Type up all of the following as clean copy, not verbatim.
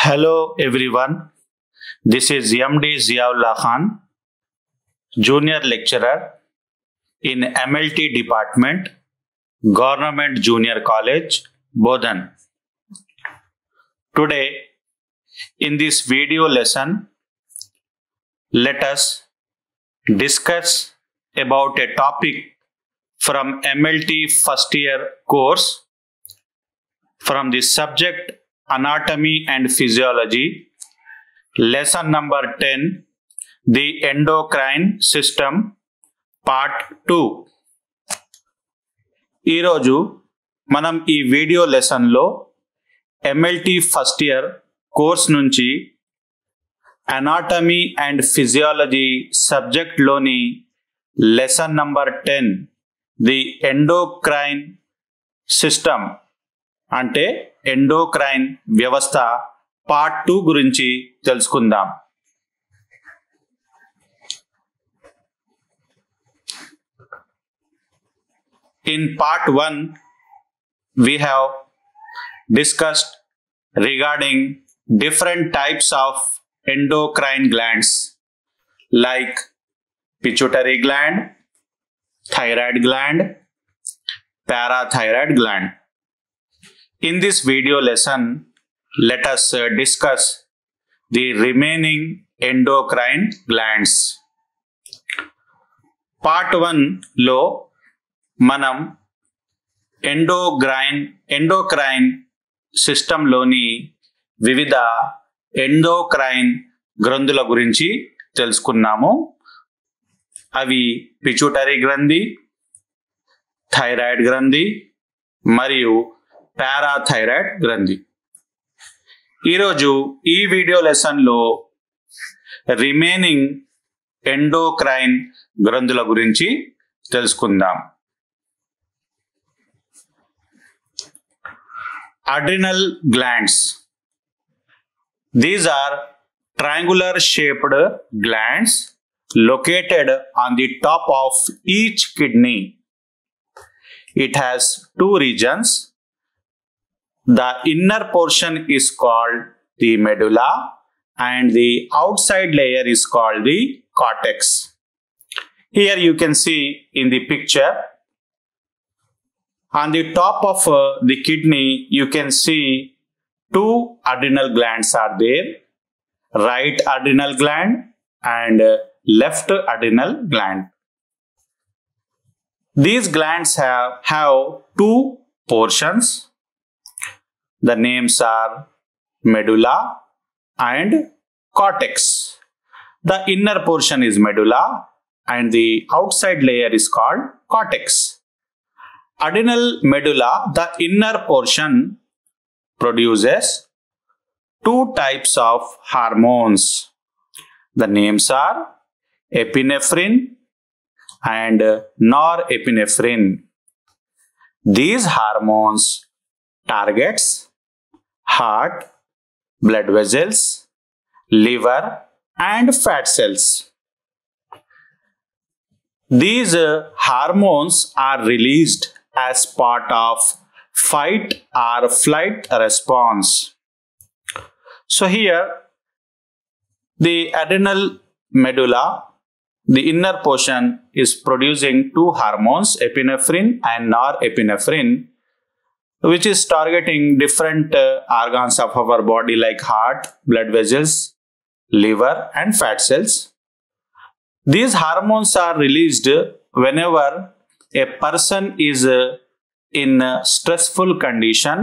Hello everyone, this is MD Ziaullah Khan, Junior Lecturer in MLT Department, Government Junior College, Bodhan. Today, in this video lesson, let us discuss about a topic from MLT first year course from the subject Anatomy and Physiology, lesson number 10, the endocrine system, part 2. ఈరోజు మనం ఈ video లెసన్లో MLT first year course నుంచి anatomy and physiology సబ్జెక్ట్లోని lesson number 10, the endocrine system అంటే endocrine వ్యవస్థ part 2 గురించి తెలుసుకుందాం. In part 1, we have discussed regarding different types of endocrine glands like pituitary gland, thyroid gland, parathyroid gland. In this video lesson, let us discuss the remaining endocrine glands. Part 1 లో మనం endocrine సిస్టంలోని వివిధ endocrine గ్రంథుల గురించి తెలుసుకున్నాము. అవి pituitary గ్రంథి, thyroid గ్రంథి మరియు parathyroid గ్రంథి. ఈరోజు ఈ వీడియో లెసన్లో రిమైనింగ్ ఎండోక్రైన్ గ్రంథుల గురించి తెలుసుకుందాం. Adrenal glands. These are triangular shaped glands located on the top of each kidney. It has two regions. The inner portion is called the medulla and the outside layer is called the cortex. Here you can see in the picture, on the top of the kidney you can see two adrenal glands are there, right adrenal gland and left adrenal gland. These glands have two portions. The names are medulla and cortex. The inner portion is medulla and the outside layer is called cortex. Adrenal medulla, the inner portion, produces two types of hormones. The names are epinephrine and norepinephrine. These hormones targets heart, blood vessels, liver and fat cells. These hormones are released as part of fight or flight response. So here the adrenal medulla, the inner portion, is producing two hormones, epinephrine and norepinephrine, which is targeting different organs of our body like heart, blood vessels, liver and fat cells. These hormones are released whenever a person is in a stressful condition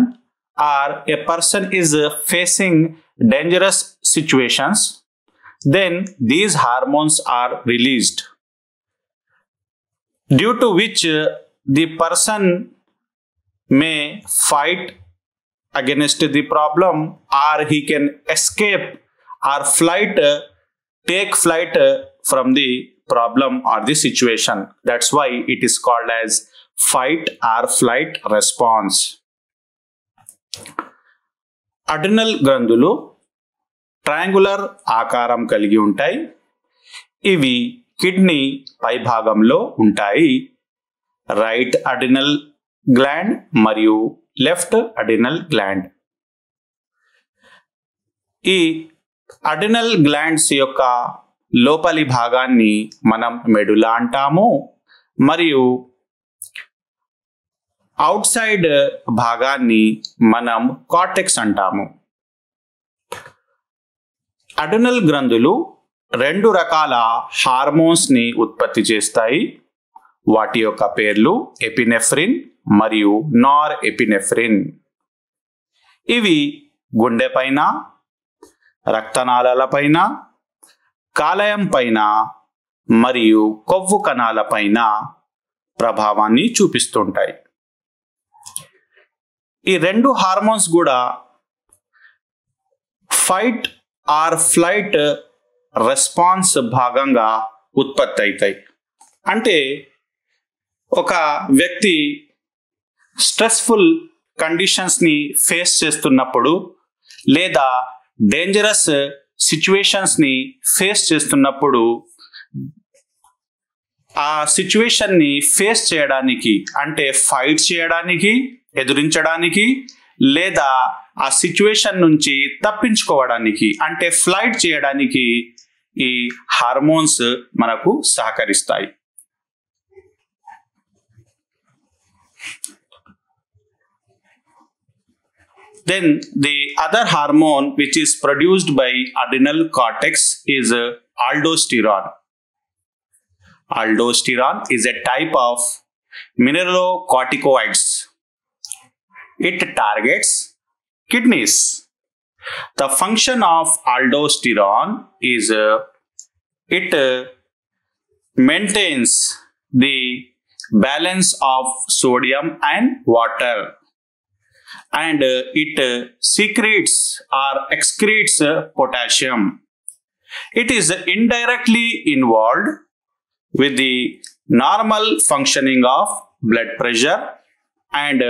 or a person is facing dangerous situations. Then these hormones are released, due to which the person may fight against the problem or he can escape or take flight from the problem or the situation. That's why it is called as fight or flight response. Adrenal గ్రంథులు triangular ఆకారం కలిగి ఉంటాయి. ఇవి kidney పై భాగంలో ఉంటాయి. Right adrenal gland మరియు left adrenal gland. ఈ adrenal glands యొక్క లోపలి భాగాన్ని మనం మెడులా అంటాము మరియు అవుట్ సైడ్ భాగాన్ని మనం కార్టెక్స్ అంటాము. అడ్రినల్ గ్రంథులు 2 రకాల హార్మోన్స్ ని ఉత్పత్తి చేస్తాయి. వాటి యొక్క పేర్లు ఎపినెఫ్రిన్ మరియు నార్ ఎపినెఫ్రిన్. ఇవి గుండె పైన, రక్తనాళాల పైన, కాలేయం పైన మరియు కొవ్వు కణాల పైన ప్రభావాన్ని చూపిస్తుంటాయి. ఈ 2 హార్మోన్స్ కూడా ఫైట్ ఆర్ ఫ్లైట్ రెస్పాన్స్ భాగంగా ఉత్పత్తి అవుతాయి. అంటే ఒక వ్యక్తి స్ట్రెస్ఫుల్ కండిషన్స్ని ఫేస్ చేస్తున్నప్పుడు లేదా డేంజరస్ సిచ్యువేషన్స్ని ఫేస్ చేస్తున్నప్పుడు ఆ సిచ్యువేషన్ని ఫేస్ చేయడానికి అంటే ఫైట్ చేయడానికి, ఎదురించడానికి లేదా ఆ సిచ్యువేషన్ నుంచి తప్పించుకోవడానికి అంటే ఫ్లైట్ చేయడానికి ఈ హార్మోన్స్ మనకు సహకరిస్తాయి. Then the other hormone which is produced by adrenal cortex is aldosterone. Aldosterone is a type of mineralocorticoids. It targets kidneys. The function of aldosterone is it maintains the balance of sodium and water, and it secretes or excretes potassium. It is indirectly involved with the normal functioning of blood pressure and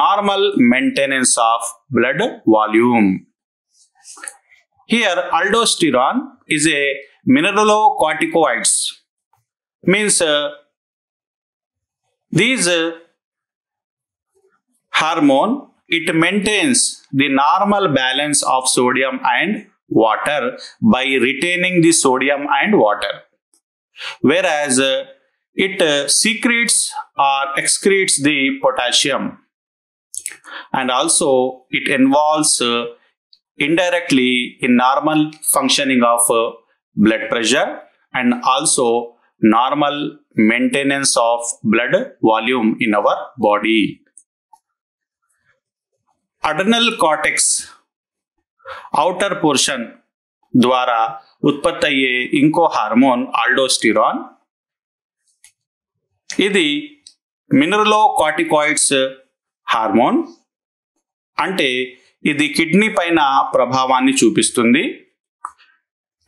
normal maintenance of blood volume. Here aldosterone is a mineralocorticoids, means these hormone, it maintains the normal balance of sodium and water by retaining the sodium and water, whereas it secretes or excretes the potassium, and also it involves indirectly in normal functioning of blood pressure and also normal maintenance of blood volume in our body. Adrenal cortex outer portion ద్వారా ఉత్పత్తి అయ్యే ఇంకో hormone aldosterone. ఇది మినరలోకార్టికాయిడ్స్ hormone. అంటే ఇది kidney పైన ప్రభావాన్ని చూపిస్తుంది.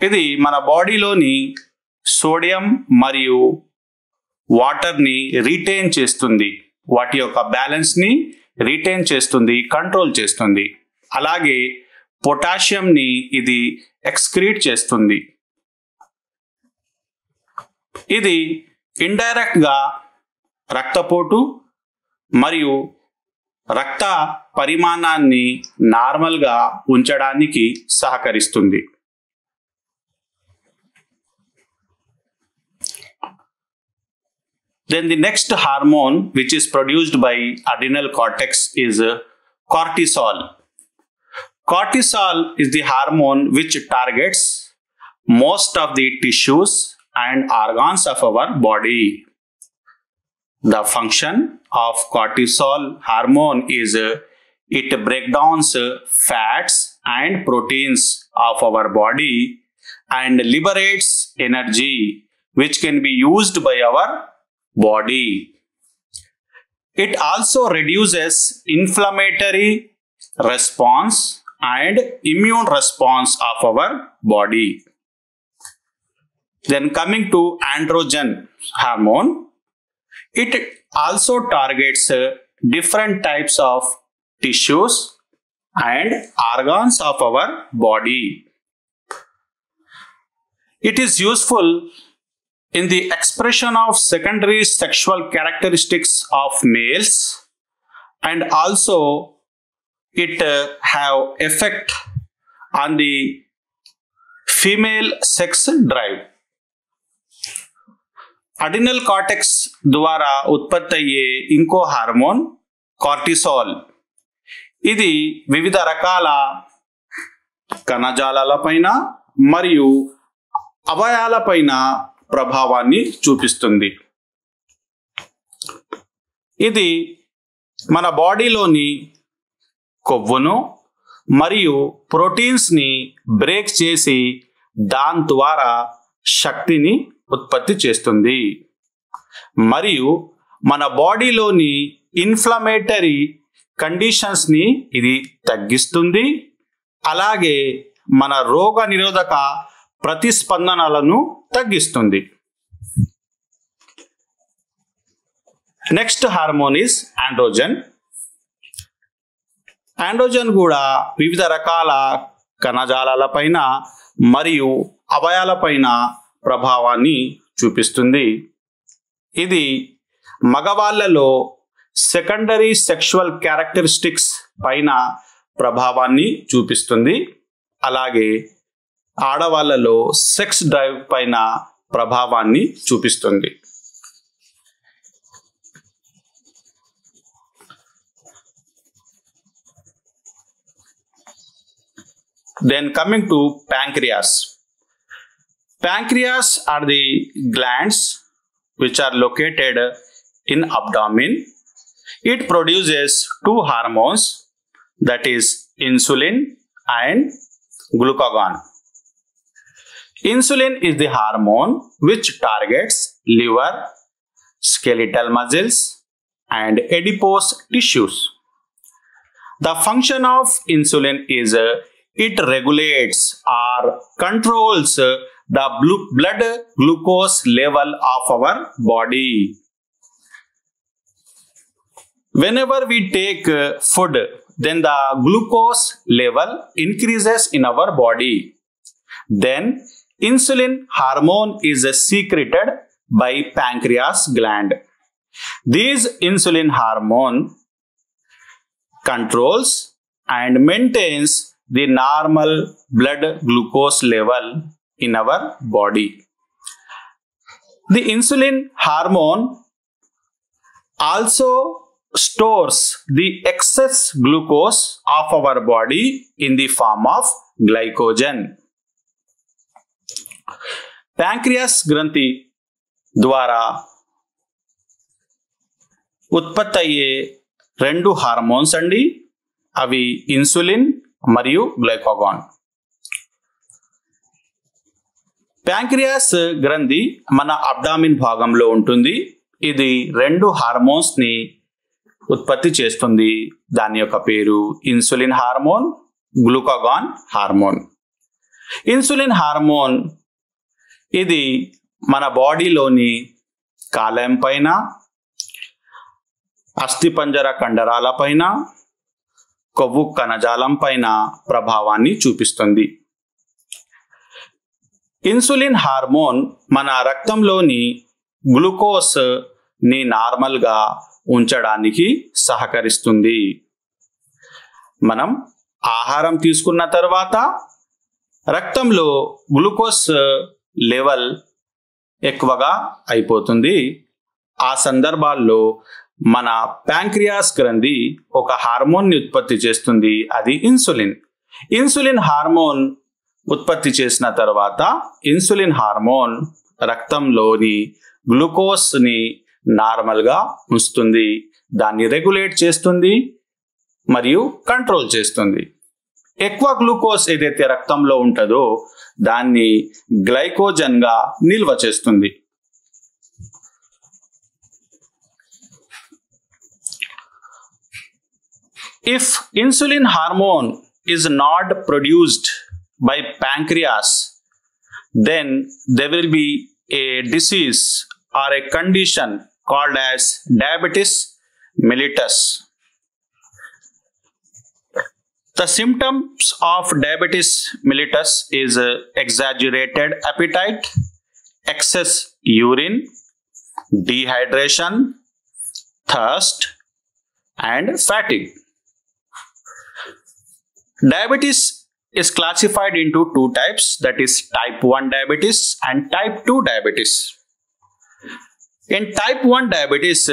ఇది మన బాడీలోని సోడియం మరియు వాటర్ని రీటైన్ చేస్తుంది, వాటి యొక్క బ్యాలెన్స్ని రీటైన్ చేస్తుంది, కంట్రోల్ చేస్తుంది. అలాగే పొటాషియంని ఇది ఎక్స్క్రీట్ చేస్తుంది. ఇది ఇండైరెక్ట్గా రక్తపోటు మరియు రక్త పరిమాణాన్ని నార్మల్గా ఉంచడానికి సహకరిస్తుంది. Then the next hormone which is produced by adrenal cortex is cortisol. Cortisol is the hormone which targets most of the tissues and organs of our body. The function of cortisol hormone is it breaks down fats and proteins of our body and liberates energy which can be used by our body. It also reduces inflammatory response and immune response of our body. Then coming to androgen hormone, it also targets different types of tissues and organs of our body. It is useful in the expression of secondary sexual characteristics of males, and also it have effect on the female sex drive. Adrenal cortex ద్వారా ఉత్పత్తి అయ్యే ఇంకో hormone cortisol. ఇది వివిధ రకాల కణజాలాలపైన మరియు అవయవాలపైన ప్రభావాన్ని చూపిస్తుంది. ఇది మన బాడీలోని కొవ్వును మరియు ప్రోటీన్స్ని బ్రేక్ చేసి దాని ద్వారా శక్తిని ఉత్పత్తి చేస్తుంది మరియు మన బాడీలోని ఇన్ఫ్లమేటరీ కండిషన్స్ని ఇది తగ్గిస్తుంది. అలాగే మన రోగ నిరోధక ప్రతిస్పందనలను తగ్గిస్తుంది. Next hormone is androgen. Androgen కూడా వివిధ రకాల కణజాలాలపైన మరియు అవయవాలపైన ప్రభావాన్ని చూపిస్తుంది. ఇది మగవాళ్ళలో సెకండరీ సెక్షువల్ క్యారెక్టరిస్టిక్స్ పైన ప్రభావాన్ని చూపిస్తుంది. అలాగే ఆడవాళ్ళలో సెక్స్ డ్రైవ్ పైన ప్రభావాన్ని చూపిస్తుంది. Then coming to pancreas. Pancreas are the glands which are located in abdomen. It produces two hormones, that is insulin and glucagon. Insulin is the hormone which targets liver, skeletal muscles and adipose tissues. The function of insulin is it regulates or controls the blood glucose level of our body. Whenever we take food, then the glucose level increases in our body. Then insulin hormone is secreted by pancreas gland. This insulin hormone controls and maintains the normal blood glucose level in our body. The insulin hormone also stores the excess glucose of our body in the form of glycogen. Pancreas గ్రంథి ద్వారా ఉత్పత్తి అయ్యే రెండు hormones అండి. అవి insulin మరియు గ్లైకోగాన్. Pancreas గ్రంథి మన అబ్డామిన్ భాగంలో ఉంటుంది. ఇది రెండు హార్మోన్స్ ని ఉత్పత్తి చేస్తుంది. దాని యొక్క పేరు insulin hormone, glucagon hormone. Insulin hormone ఇది మన బాడీలోని కాలేయం పైన, అస్థిపంజర కండరాల పైన, కొవ్వు కణజాలం పైన ప్రభావాన్ని చూపిస్తుంది. ఇన్సులిన్ హార్మోన్ మన రక్తంలోని గ్లూకోజ్ ని నార్మల్ గా ఉంచడానికి సహకరిస్తుంది. మనం ఆహారం తీసుకున్న తర్వాత రక్తంలో గ్లూకోజ్ లెవెల్ ఎక్కువగా అయిపోతుంది. ఆ సందర్భాల్లో మన ప్యాంక్రియాస్ గ్రంథి ఒక హార్మోన్ని ఉత్పత్తి చేస్తుంది. అది ఇన్సులిన్. ఇన్సులిన్ హార్మోన్ ఉత్పత్తి చేసిన తర్వాత ఇన్సులిన్ హార్మోన్ రక్తంలోని గ్లూకోజ్ని నార్మల్గా ఉంచుతుంది. దాన్ని రెగ్యులేట్ చేస్తుంది మరియు కంట్రోల్ చేస్తుంది. ఎక్కువ గ్లూకోజ్ ఏదైతే రక్తంలో ఉంటుందో దాన్ని గ్లైకోజన్గా నిల్వ చేస్తుంది. If insulin hormone is not produced by pancreas, then there will be a disease or a condition called as diabetes mellitus. The symptoms of diabetes mellitus is exaggerated appetite, excess urine, dehydration, thirst, and fatigue. Diabetes is classified into two types, that is type 1 diabetes and type 2 diabetes. In type 1 diabetes,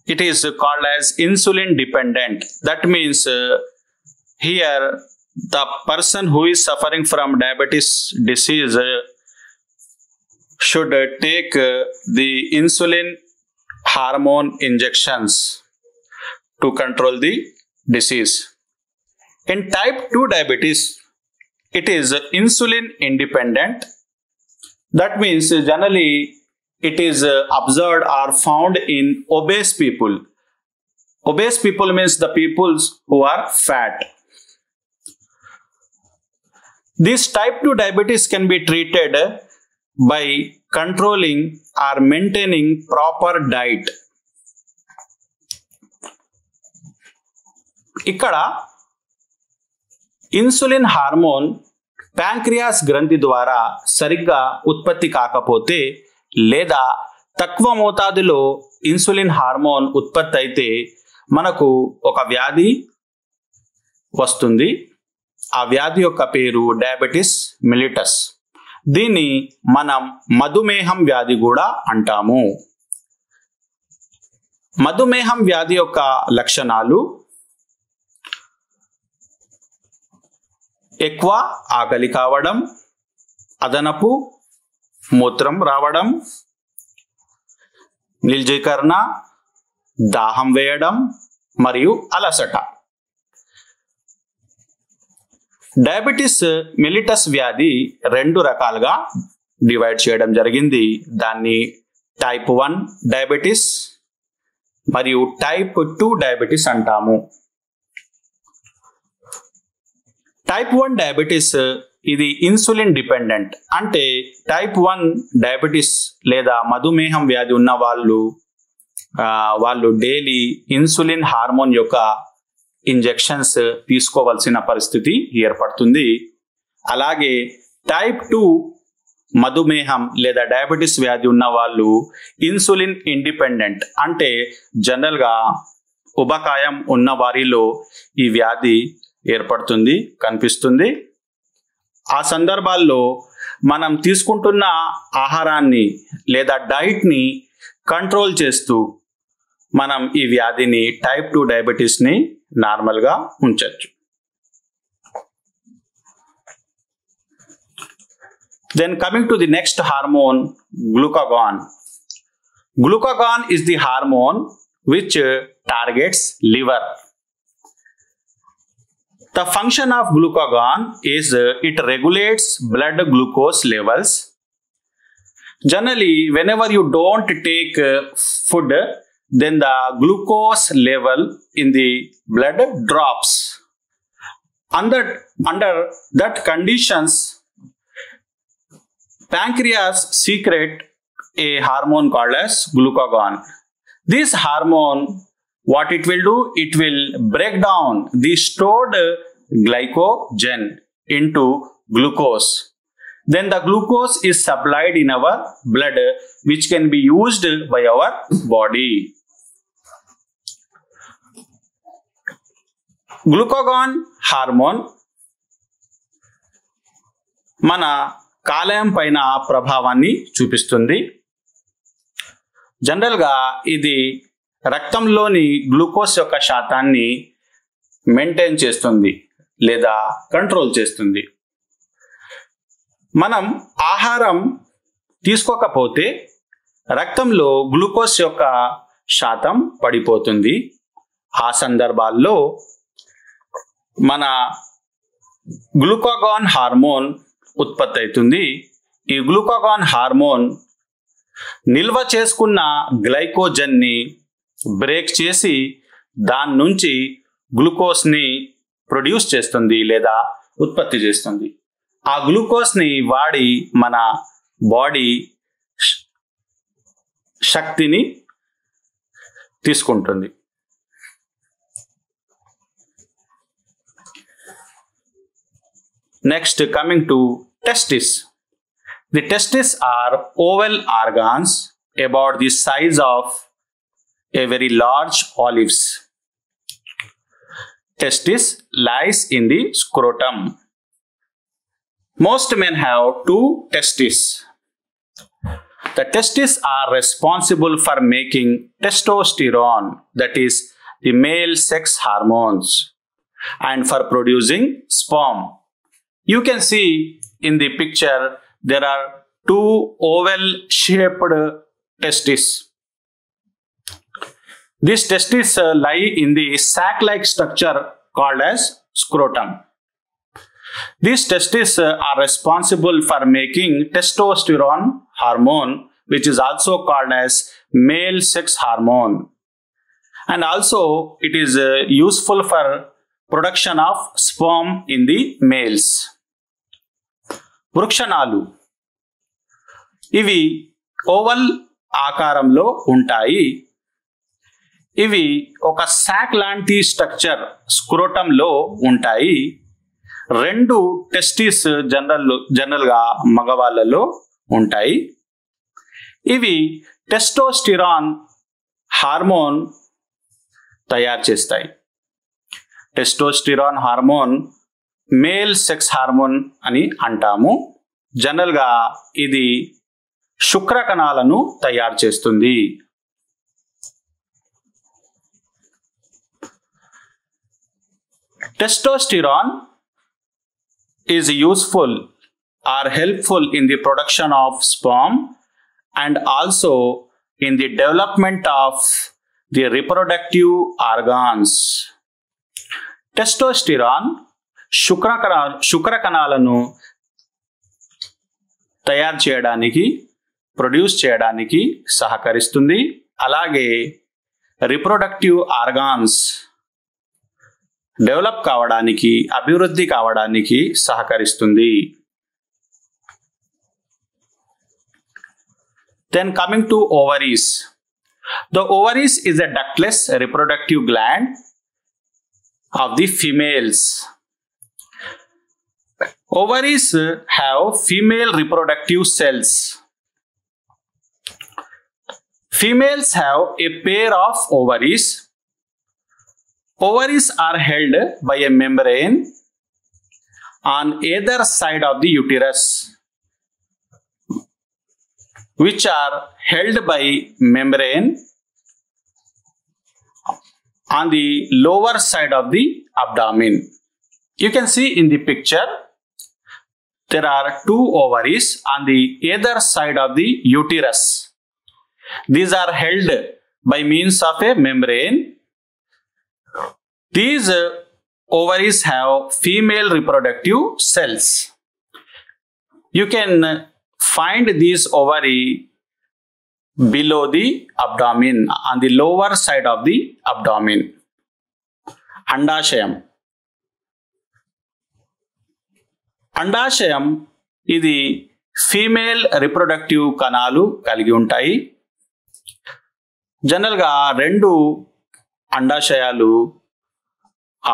it is called as insulin dependent. That means here the person who is suffering from diabetes disease should take the insulin hormone injections to control the disease. In type 2 diabetes, it is insulin independent. That means generally it is observed or found in obese people. Obese people means the people who are fat. This type 2 diabetes can be treated by controlling or maintaining proper diet. Ikkada insulin hormone pancreas గ్రంథి ద్వారా సరిగ్గా ఉత్పత్తి కాకపోతే లేదా తక్కువ మోతాదులో insulin hormone ఉత్పత్తి అయితే మనకు ఒక వ్యాధి వస్తుంది. ఆ వ్యాధి యొక్క పేరు డయాబెటిస్ మిలిటస్. దీన్ని మనం మధుమేహం వ్యాధి కూడా అంటాము. మధుమేహం వ్యాధి యొక్క లక్షణాలు ఎక్కువ ఆకలి కావడం, అదనపు మూత్రం రావడం, నిర్జీకరణ, దాహం వేయడం మరియు అలసట. డయాబెటిస్ మిలిటస్ వ్యాధి రెండు రకాలుగా డివైడ్ చేయడం జరిగింది. దాన్ని టైప్ 1 డయాబెటిస్ మరియు టైప్ 2 డయాబెటిస్ అంటాము. టైప్ 1 డయాబెటిస్ ఇది ఇన్సులిన్ డిపెండెంట్. అంటే టైప్ 1 డయాబెటిస్ లేదా మధుమేహం వ్యాధి ఉన్న వాళ్ళు డైలీ ఇన్సులిన్ హార్మోన్ యొక్క ఇంజెక్షన్స్ తీసుకోవాల్సిన పరిస్థితి ఏర్పడుతుంది. అలాగే టైప్ 2 మధుమేహం లేదా డయాబెటిస్ వ్యాధి ఉన్న వాళ్ళు ఇన్సులిన్ ఇండిపెండెంట్. అంటే జనరల్గా ఉబకాయం ఉన్న వారిలో ఈ వ్యాధి ఏర్పడుతుంది, కనిపిస్తుంది. ఆ సందర్భాల్లో మనం తీసుకుంటున్న ఆహారాన్ని లేదా డైట్ని కంట్రోల్ చేస్తూ మనం ఈ వ్యాధిని టైప్ 2 డయాబెటీస్ని నార్మల్గా ఉంచవచ్చు. Then coming to the next hormone, glucagon. Glucagon is the hormone which targets liver. The function of glucagon is it regulates blood glucose levels. Generally, whenever you don't take food, then the glucose level in the blood drops. Under that conditions, pancreas secrete a hormone called as glucagon. This hormone, what it will do? It will break down the stored glycogen into glucose. Then the glucose is supplied in our blood, which can be used by our body. Glucagon hormone మన కాలేయం పైన ప్రభావాన్ని చూపిస్తుంది. జనరల్గా ఇది రక్తంలోని glucose యొక్క శాతాన్ని మెయింటైన్ చేస్తుంది లేదా కంట్రోల్ చేస్తుంది. మనం ఆహారం తీసుకోకపోతే రక్తంలో గ్లూకోజ్ యొక్క శాతం పడిపోతుంది. ఆ సందర్భాల్లో మన గ్లూకాగాన్ హార్మోన్ ఉత్పత్తి అవుతుంది. ఈ గ్లూకాగాన్ హార్మోన్ నిల్వ చేసుకున్న గ్లైకోజన్ని బ్రేక్ చేసి దాని నుంచి గ్లూకోజ్ని ప్రొడ్యూస్ చేస్తుంది లేదా ఉత్పత్తి చేస్తుంది. ఆ గ్లూకోజ్ని వాడి మన బాడీ శక్తిని తీసుకుంటుంది. Next, coming to testes. The testes are oval organs about the size of a very large olives. testis lies in the scrotum. Most men have two testes. The testes are responsible for making testosterone, that is the male sex hormones, and for producing sperm. You can see in the picture there are two oval-shaped testes. These testes lie in the sac-like structure called as scrotum. These testes are responsible for making testosterone hormone, which is also called as male sex hormone. And also it is useful for production of sperm in the males. వృక్షణాలు ఇవి oval ఆకారంలో ఉంటాయి. ఇవి ఒక సాక్ లాంటి structure స్క్రోటంలో ఉంటాయి. రెండు testis జనరల్గా మగవాళ్ళలో ఉంటాయి. ఇవి టెస్టోస్టిరాన్ హార్మోన్ తయారు చేస్తాయి. Testosterone hormone male sex hormone అని అంటాము. జనరల్గా ఇది శుక్రకణాలను తయారు చేస్తుంది. Testosterone is useful or helpful in the production of sperm and also in the development of the reproductive organs. Testosterone శుక్రకణాలను తయారు చేయడానికి, ప్రొడ్యూస్ చేయడానికి సహకరిస్తుంది. అలాగే రిప్రొడక్టివ్ ఆర్గాన్స్ డెవలప్ కావడానికి, అభివృద్ధి కావడానికి సహకరిస్తుంది. Then coming to ovaries. The ovaries is a ductless reproductive gland of the females. Ovaries have female reproductive cells. Females have a pair of ovaries. Ovaries are held by a membrane on either side of the uterus, which are held by membrane on the lower side of the abdomen. You can see in the picture there are two ovaries on the either side of the uterus. These are held by means of a membrane. These ovaries have female reproductive cells. You can find these ovary below the abdomen, on the lower side of the abdomen. అండాశయం. అండాశయం ఇది female reproductive కణాలు కలిగి ఉంటాయి. జనరల్గా రెండు అండాశయాలు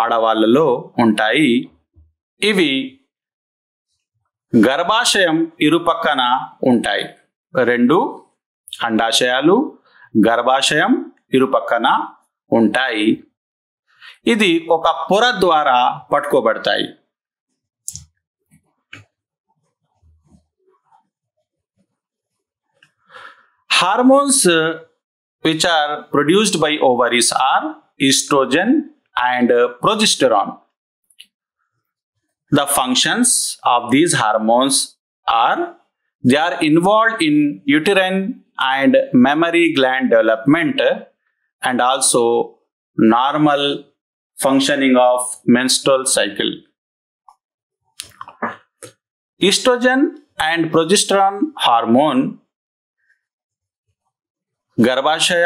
ఆడవాళ్ళలో ఉంటాయి. ఇవి గర్భాశయం ఇరుపక్కన ఉంటాయి. రెండు అండాశయాలు గర్భాశయం ఇరుపక్కన ఉంటాయి. ఇది ఒక పొర ద్వారా పట్టుకోబడతాయి. Hormones which are produced by ovaries are estrogen and progesterone. The functions of these hormones are they are involved in uterine and mammary gland development and also normal functioning of menstrual cycle. Estrogen and progesterone hormone గర్భాశయ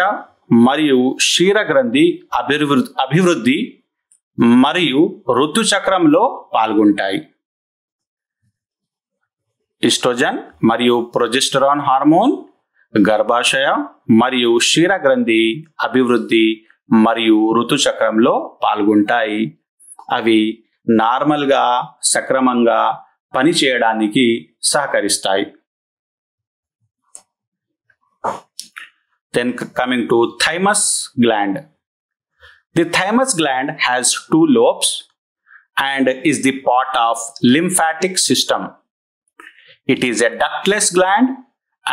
మరియు క్షీరగ్రంథి అభివృద్ధి మరియు ఋతుచక్రంలో పాల్గొంటాయి. Oestrogen మరియు progesterone hormone గర్భాశయ మరియు క్షీరగ్రంథి అభివృద్ధి మరియు ఋతుచక్రంలో పాల్గొంటాయి. అవి నార్మల్గా సక్రమంగా పనిచేయడానికి సహకరిస్తాయి. Then coming to thymus gland. The thymus gland has two lobes and is the part of lymphatic system. It is a ductless gland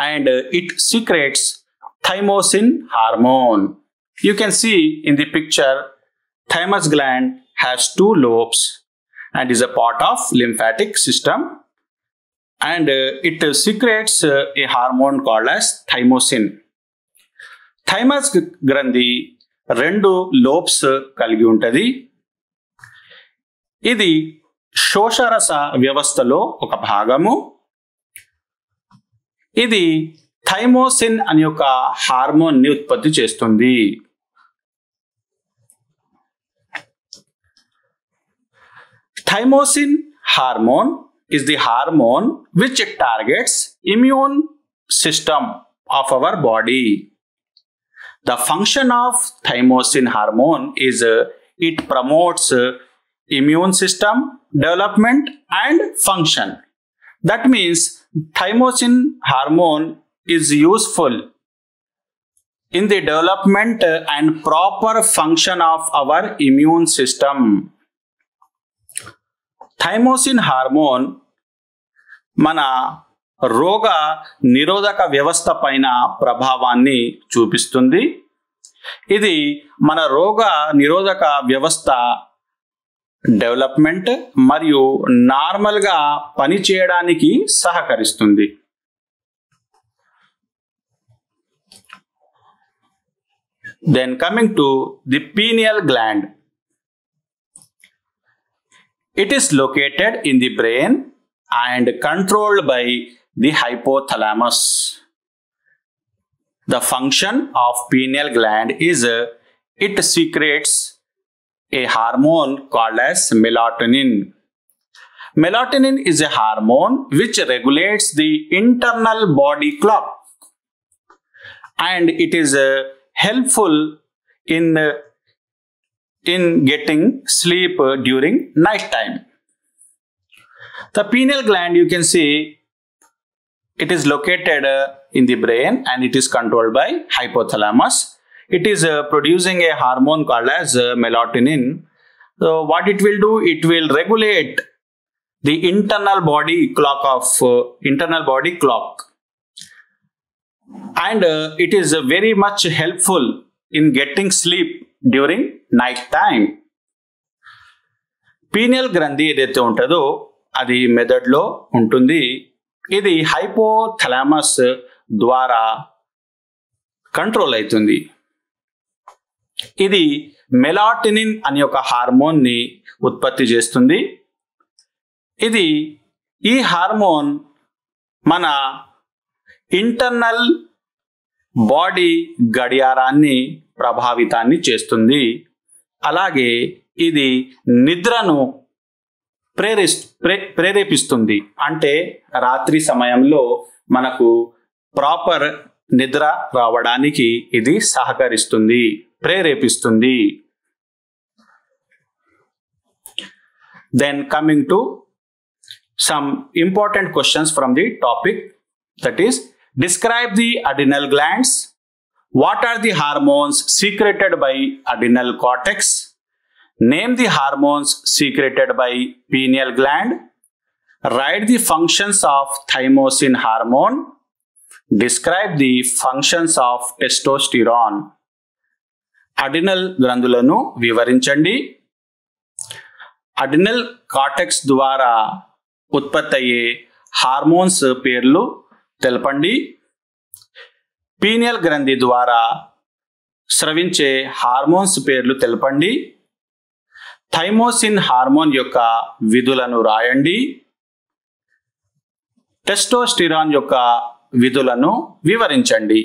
and it secretes thymosin hormone. You can see in the picture, thymus gland has two lobes and is a part of lymphatic system, and it secretes a hormone called as thymosin. Thymus గ్రంథి రెండు lobes కలిగి ఉంటది. ఇది శోషరస వ్యవస్థలో ఒక భాగము. ఇది థైమోసిన్ అనే ఒక హార్మోన్ ని ఉత్పత్తి చేస్తుంది. Thymosin hormone is the hormone which targets immune system of our body. The function of thymosin hormone is it promotes immune system development and function. That means thymosin hormone is useful in the development and proper function of our immune system. Thymosin hormone మన రోగ నిరోధక వ్యవస్థ పైన ప్రభావాన్ని చూపిస్తుంది. ఇది మన రోగ నిరోధక వ్యవస్థ డెవలప్మెంట్ మరియు నార్మల్గా పనిచేయడానికి సహకరిస్తుంది. Then coming to the pineal gland. It is located in the brain and controlled by the hypothalamus. The function of pineal gland is it secretes a hormone called as melatonin. Melatonin is a hormone which regulates the internal body clock, and it is helpful in getting sleep during night time. The pineal gland, you can see, it is located in the brain and it is controlled by hypothalamus. It is producing a hormone called as melatonin. So what it will do, it will regulate the internal body clock, and it is very much helpful in getting sleep during night time. Pineal గ్రంథి ఏదైతే ఉంటుందో అది మెదడులో ఉంటుంది. ఇది hypothalamus ద్వారా control అవుతుంది. ఇది మెలాటోనిన్ అనే ఒక హార్మోన్ ని ఉత్పత్తి చేస్తుంది. ఈ హార్మోన్ మన ఇంటర్నల్ బాడీ గడియారాన్ని ప్రభావితాన్ని చేస్తుంది. అలాగే ఇది నిద్రను ప్రేరేపిస్తుంది. అంటే రాత్రి సమయంలో మనకు ప్రాపర్ నిద్ర రావడానికి ఇది సహకరిస్తుంది, ప్రేరేపిస్తుంది. Then coming to some important questions from the topic, that is, describe the adrenal glands. What are the hormones secreted by adrenal cortex? Name the hormones secreted by pineal gland. Write the functions of thymosin hormone. Describe the functions of testosterone. Adrenal గ్రంథులను వివరించండి. Adrenal cortex ద్వారా ఉత్పత్తి అయ్యే hormones పేర్లు తెలపండి. Pineal గ్రంథి ద్వారా స్రవించే hormones పేర్లు తెలపండి. థైమోసిన్ హార్మోన్ యొక్క విధులను రాయండి. టెస్టోస్టిరాన్ యొక్క విధులను వివరించండి.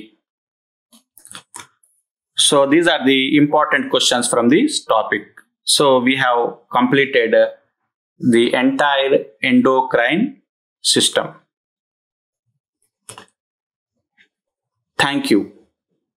So these are the important questions from this topic. So we have completed the entire endocrine system. Thank you.